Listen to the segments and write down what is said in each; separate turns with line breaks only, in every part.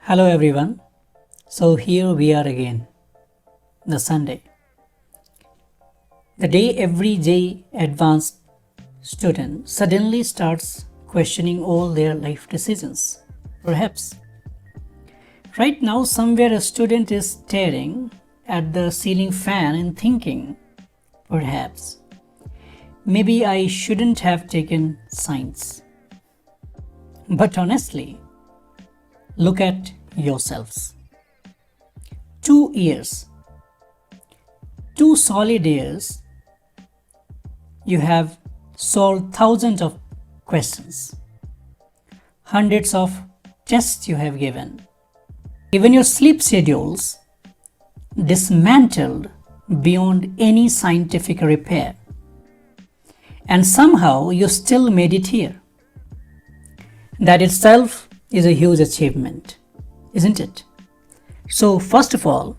Hello everyone. So here we are again, the Sunday. The day every JEE Advanced student suddenly starts questioning all their life decisions. Perhaps. Right now somewhere a student is staring at the ceiling fan and thinking, perhaps, maybe I shouldn't have taken science. But honestly, look at yourselves. 2 years, 2 solid years, you have solved thousands of questions, hundreds of tests you have given, even your sleep schedules dismantled beyond any scientific repair. And somehow you still made it here. That itself is a huge achievement, isn't it? So first of all,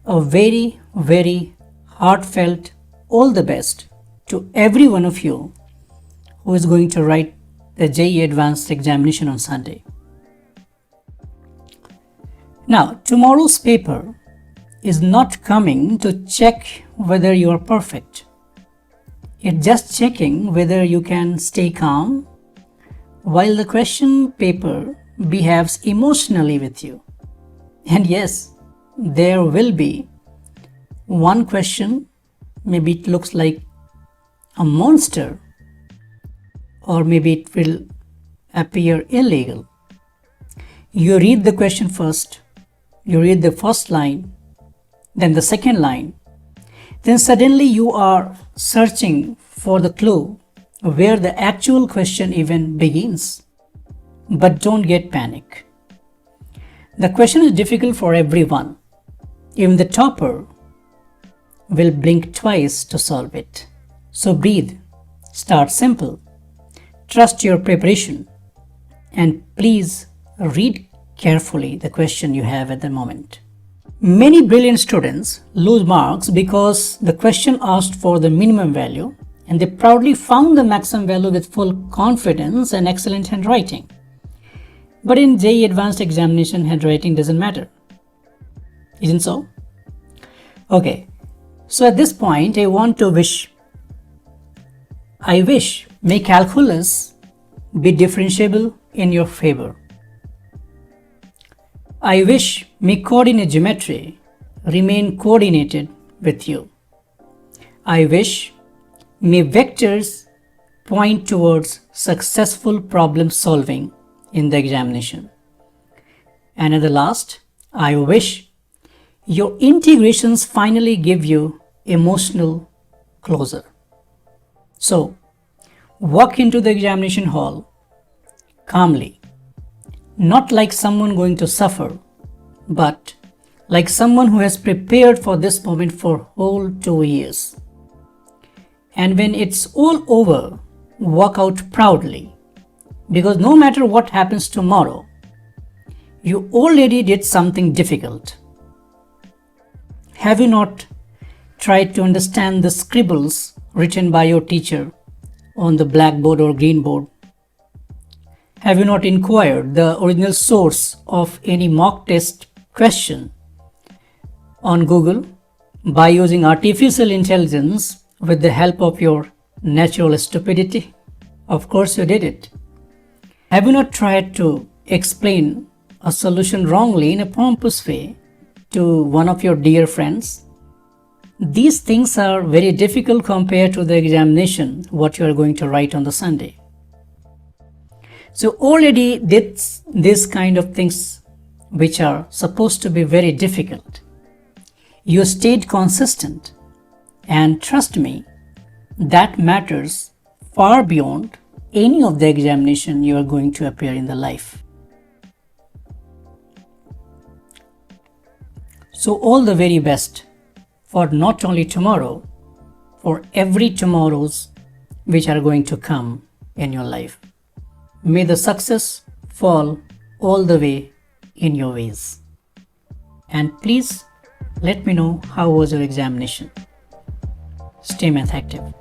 a very, very heartfelt all the best to every one of you who is going to write the JEE Advanced examination on Sunday. Now, tomorrow's paper is not coming to check whether you are perfect. It's just checking whether you can stay calm while the question paper behaves emotionally with you. And yes, there will be one question, maybe it looks like a monster, or maybe it will appear illegal. You read the question first, you read the first line, then the second line, then suddenly you are searching for the clue where the actual question even begins. But don't get panic. The question is difficult for everyone. Even the topper will blink twice to solve it. So breathe, start simple, trust your preparation, and please read carefully the question you have at the moment. Many brilliant students lose marks because the question asked for the minimum value and they proudly found the maximum value with full confidence and excellent handwriting. But in JEE Advanced examination, handwriting doesn't matter. Isn't so? Okay, so at this point I wish may calculus be differentiable in your favor. I wish may coordinate geometry remain coordinated with you. I wish may vectors point towards successful problem solving in the examination. And at the last, I wish your integrations finally give you emotional closure. So, walk into the examination hall calmly, not like someone going to suffer, but like someone who has prepared for this moment for whole 2 years. And when it's all over, walk out proudly, because no matter what happens tomorrow, you already did something difficult. Have you not tried to understand the scribbles written by your teacher on the blackboard or green board? Have you not inquired the original source of any mock test question on Google by using artificial intelligence with the help of your natural stupidity? Of course you did it. Have you not tried to explain a solution wrongly in a pompous way to one of your dear friends? These things are very difficult compared to the examination, what you are going to write on the Sunday. So already did these kind of things which are supposed to be very difficult. You stayed consistent. And trust me, that matters far beyond any of the examination you are going to appear in the life. So all the very best for not only tomorrow, for every tomorrows which are going to come in your life. May the success fall all the way in your ways. And please let me know how was your examination. Stay math active.